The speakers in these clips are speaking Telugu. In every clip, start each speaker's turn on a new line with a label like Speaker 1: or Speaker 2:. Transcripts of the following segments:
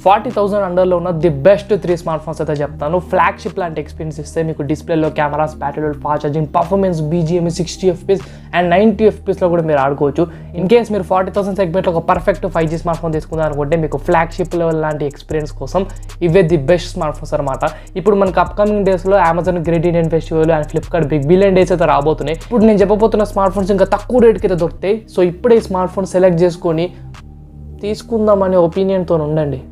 Speaker 1: 40,000 అండర్లో ఉన్న ది బెస్ట్ 3 స్మార్ట్ ఫోన్స్ అయితే చెప్తాను. ఫ్లాగ్షిప్ లాంటి ఎక్స్పీరియన్స్ ఇస్తే మీకు డిస్ప్లేలో cameras, battery, fast charging, performance, BGM 60 FPS and 90 FPSలో కూడా మీరు ఆడుకోవచ్చు. ఇన్ కేస్ మీరు 40,000 సెగ్మెంట్లో ఒక పర్ఫెక్ట్ 5G స్మార్ట్ ఫోన్ తీసుకుందాం అనుకుంటే మీకు ఫ్లాగ్షిప్ లెవెల్ లాంటి ఎక్స్పీరియన్స్ కోసం ఇవే ది బెస్ట్ స్మార్ట్ ఫోన్స్ అనమాట. ఇప్పుడు మనకు అప్కమింగ్ డేస్లో Amazon great Indian festival and Flipkart big billion days అయితే రాబోతున్నాయి. ఇప్పుడు నేను చెప్పబోతున్న స్మార్ట్ ఫోన్స్ ఇంకా తక్కువ రేట్కి అయితే దొరుకుతాయి. సో ఇప్పుడే ఈ స్మార్ట్ ఫోన్ సెలెక్ట్ చేసుకొని తీసుకుందామనే ఒపీనియన్తో ఉండండి.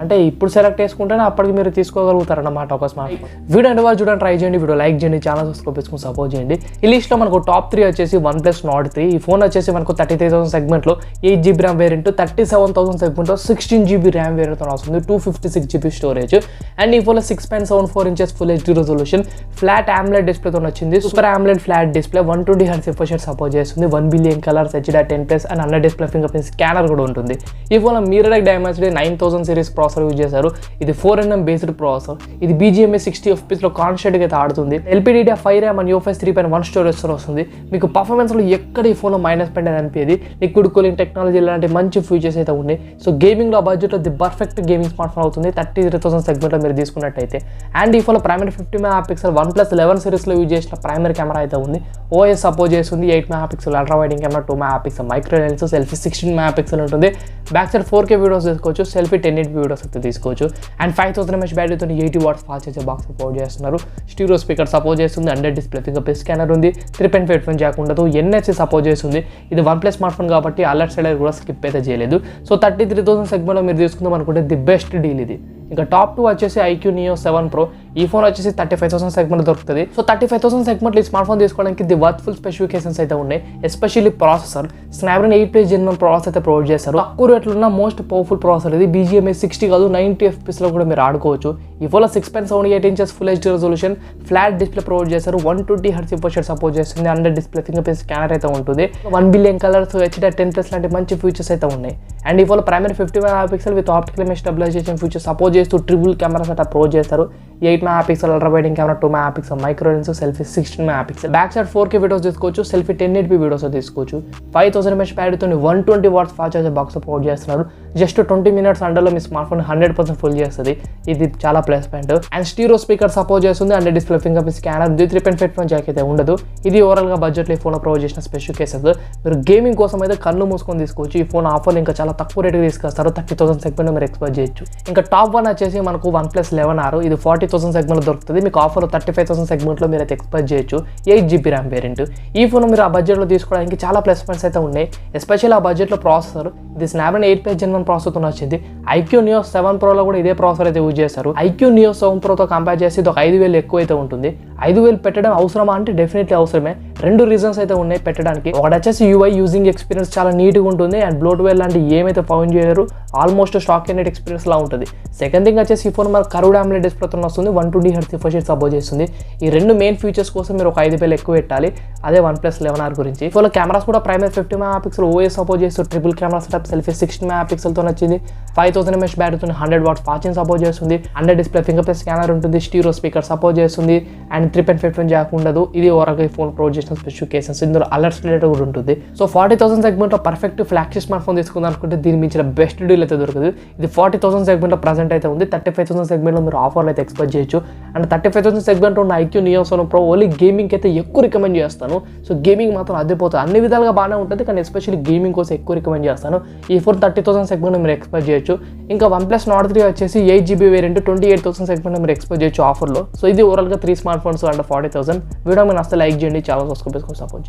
Speaker 1: అంటే ఇప్పుడు సెలెక్ట్ చేసుకుంటేనే అప్పటికి మీరు తీసుకోగలుగుతారన్నమాట ఒక స్మార్ట్ ఫోన్. వీడియో అంటే వాళ్ళు చూడండి, ట్రై చేయండి, వీడియో లైక్ చేయండి, ఛానల్ సబ్స్క్రైబ్ చేసుకుని సపోర్ట్ చేయండి. ఈ లిస్ట్లో మనకు టాప్ 3 వచ్చేసి OnePlus Nord 3. ఈ ఫోన్ వచ్చేసి మనకు 33,000 సెగ్మెంట్లో 8GB ర్యామ్ వేరియంట్, 37,000 సెగ్మెంట్లో 16GB ర్యామ్ వేరియంట్తో వస్తుంది, 256GB స్టోరేజ్. అండ్ ఈ ఫోన్లో 6.74 inches full HD resolution flat AMOLED డిస్ప్లేతో వచ్చింది. Super AMOLED flat display, 120Hz refresh rate support చేస్తుంది, 1 బిలియన్ కలర్స్, HDR10+ అండ్ అన్న డిస్ప్లే ఫింగర్ ప్రింట్ స్కానర్ కూడా ఉంటుంది. ఈ ఫోన్లో mirror Dimensity 9000 series processor use చేశారు. ఇది 4nm బేస్డ్ ప్రాసెసర్. ఇది BGM 60 FPS లో కాన్స్టెంట్గా అయితే ఆడుతుంది. LPDDR5 RAM and UFS 3.1 storage వస్తుంది. మీకు పర్ఫార్మెన్స్ లో ఎక్కడ ఈ ఫోన్ మైనస్ పాయింట్ అనిపించేది. లిక్విడ్ కూలింగ్ టెక్నాలజీ లాంటి మంచి ఫీచర్స్ అయితే ఉన్నాయి. సో గేమింగ్ లో బడ్జెట్ లో the perfect gaming smart phone అవుతుంది 33,000 సెగ్మెంట్ లో మీరు తీసుకున్నట్టయితే. అండ్ ఈ phone primary 50 MP OnePlus 11 series లో యూజ్ చేసిన ప్రైమరీ కెమెరా అయితే ఉంది. OS సపోర్ట్ చేస్తుంది. 8 MP ultra wide angle camera, 2 MP micro lens, selfie 16 MP ఉంటుంది. బ్యాక్ సైడ్ 4K వీడియోస్ తీసుకోవచ్చు, సెల్ఫీ 1080p వీడియోస్ అయితే తీసుకోవచ్చు. And 5000 mAh బ్యాటరీతో 80 watts fast charging box support చేస్తున్నారు. స్టీరియో స్పీకర్ సపోర్ట్ చేస్తుంది. Under display finger print scanner ఉంది. 3.5 హెడ్ ఫోన్ జాక్ ఉండదు. NFC సపోర్ట్ చేస్తుంది. ఇది OnePlus స్మార్ట్ ఫోన్ కాబట్టి అలర్ట్ సైడ్ కూడా స్కిప్ అయితే చేయలేదు. సో 33,000 సెగ్మెంట్లో మీరు తీసుకుందాం అనుకుంటే ది బెస్ట్ డీల్ ఇది. ఇంకా టాప్ 2 వచ్చేసి IQ Neo 7 Pro. ఈ ఫోన్ వచ్చేసి 35,000 సెగ్మెంట్ దొరుకుతుంది. సో 35,000 సెగ్మెంట్లో ఈ స్మార్ట్ ఫోన్ తీసుకోవడానికి ది వర్త్ఫుల్ స్పెసిఫికేషన్స్ అయితే ఉన్నాయి. Especially processor Snapdragon 8 Gen 1 processor అయితే ప్రొవైడ్ చేస్తారు. తక్కువ రేట్లో ఉన్న మోస్ట్ పవర్ఫుల్ ప్రాసెసర్ ఇది. BGM 60 కాదు 90 FPSలో కూడా మీరు ఆడుకోవచ్చు. ఈ ఫోన్లో 6.78 inches full HD resolution flat display provide చేస్తారు. 120Hz రిఫ్రెష్ రేట్ సపోర్ట్ చేస్తుంది. Under display finger print scanner అయితే ఉంటుంది. 1 బిలియన్ కలర్స్, HDR10+ లాంటి మంచి ఫీచర్స్ అయితే ఉన్నాయి. అండ్ ఈ ఫోన్లో primary 50 MP with optical image stabilisation feature support చేస్తూ ట్రిపుల్ కెమెరా సెటప్ ప్రొవైడ్ చేస్తారు. 8 MP ultra wide angle camera, 2 MP micro lens, selfie 16 MP. Back side 4K videos తీసుకోవచ్చు, సెల్ఫీ 1080p వీడియోస్ తీసుకోవచ్చు. 5000 mAh బ్యాటరీతో 120 watts fast charging box provide చేస్తున్నారు. జస్ట్ 20 minutes అండర్లో మీ స్మార్ట్ ఫోన్ 100% ఫుల్ చేస్తుంది. ఇది చాలా plus point. And stereo speaker support చేస్తుంది. And display finger print scanner, 3.5 headphone Jack అయితే ఉండదు. ఇది ఓవరాల్గా బడ్జెట్లో ఈ ఫోన్ ప్రొవైడ్ చేసిన స్పెసిఫికేషన్స్. మీరు గేమింగ్ కోసం అయితే కళ్ళు మూసుకొని తీసుకోవచ్చు. ఈ ఫోన్ ఆఫర్ ఇంకా చాలా తక్కువ రేటుకి తీసుకొస్తారు. 30,000 సెగ్మెంట్ మీరు ఎక్స్పెక్ట్ చేయొచ్చు. ఇంకా టాప్ 1 వచ్చేసి మనకు OnePlus 11R. ఇది 40,000 సెగ్మెంట్లో దొరుకుతుంది. మీకు ఆఫర్లో 35,000 సెగ్మెంట్లో మీరు అయితే ఎక్స్పెక్ట్ చేయొచ్చు. 8GB RAM variant. ఈ ఫోన్ మీరు ఆ బడ్జెట్లో తీసుకోవడానికి చాలా ప్లస్ పాయింట్స్ అయితే ఉన్నాయి. ఎస్పెషల్లీ ఆ బడ్జెట్లో ప్రాసెసర్ ఇది స్నాప్డ్రాగన్ 8 Gen 1 ప్రాసెసర్తో వచ్చింది. IQ Neo 7 Proలో కూడా ఇదే ప్రాసెసర్ అయితే యూజ్ చేస్తారు. IQ Neo 7 Proతో కంపేర్ చేసి ఇది ఒక 5,000 ఎక్కువ అయితే ఉంటుంది. 5,000 పెట్టడం అవసరమా అంటే డెఫినెట్లీ అవసరమే. 2 రీజన్స్ అయితే ఉన్నాయి పెట్టడానికి. ఒకటి వచ్చేసి UI యూజింగ్ ఎక్స్పీరియన్స్ చాలా నీట్గా ఉంటుంది. అండ్ బ్లోట్వేర్ లాంటి ఏమైతే ఫౌండ్ చేయరు, ఆల్మోస్ట్ స్టాక్ నెట్ ఎక్స్పీరియన్స్ లా ఉంటుంది. సెకండ్ థింగ్ వచ్చేసి ఈ ఫోన్ మన కర్వ్డ్ AMOLED డిస్ప్లేతో వస్తుంది. 120Hz రిఫ్రెష్ రేట్ సపోర్ట్ చేస్తుంది. ఈ 2 మెయిన్ ఫీచర్స్ కోసం మీరు ఒక 5,000 ఎక్కువ పెట్టాలి. అదే OnePlus 11R గురించి. ఈ ఫోన్లో కెమెరాస్ కూడా ప్రైమరీ 50 MP OS సపోర్ట్ చేస్తూ triple camera setup, selfie 16 MP వచ్చింది. 5000 mAh బ్యాటరీతో 100 watts ఫాస్ట్ ఛార్జింగ్ సపోర్ట్ చేస్తుంది. Under display finger print scanner ఉంటుంది. స్టీరియో స్పీకర్ సపోర్ట్ చేస్తుంది. అండ్ 3.5 హెడ్ ఫోన్ జాక్ ఉండదు. ఇది ఓవరాల్గా ఈ ఫోన్ ప్రొవైడ్ చేసిన స్పెసిఫికేషన్స్. ఇందులో అలర్ట్స్ రిలేటెడ్ కూడా ఉంటుంది. సో 40,000 సెగ్మెంట్లో పర్ఫెక్ట్ ఫ్లాగ్షిప్ స్మార్ట్ ఫోన్ తీసుకుందాం అనుకుంటే దీని మించిన బెస్ట్ డీల్ అయితే దొరుకుతుంది. ఇది 40,000 సెగ్మెంట్లో ప్రజెంట్ అయితే ఉంది. 35,000 సెగ్మెంట్లో మీరు ఆఫర్లు అయితే ఎక్స్పెక్ట్ చేయొచ్చు. అండ్ 35,000 సెగ్మెంట్లో ఉన్న IQ Neo 7 Pro only gaming అయితే ఎక్కువ రికమెండ్ చేస్తాను. సో గేమింగ్ మాత్రం అదిపోతుంది. అన్ని విధాలుగా బాగానే ఉంటుంది, కానీ ఎస్పెషల్లీ గేమింగ్ కోసం ఎక్కువ రికమెండ్ చేస్తాను. ఈ ఫోన్ 30,000 సెగ్మెంట్లో మీరు ఎక్స్పెక్ట్ చేయొచ్చు. ఇంకా OnePlus Nord 3 వచ్చేసి 8GB వేరియంట్, 28,000 సెగ్మెంట్లో మీరు ఎక్స్పెక్ట్ చేయొచ్చు ఆఫర్లో. సో ఇది ఓవరాల్గా 3 స్మార్ట్ ఫోన్స్ అండ్ 40,000. వీడియో మీరు అసలు లైక్ చేయండి, చాలా సబ్స్క్రైబ్ చేసుకొని సపోర్ట్ చేయండి.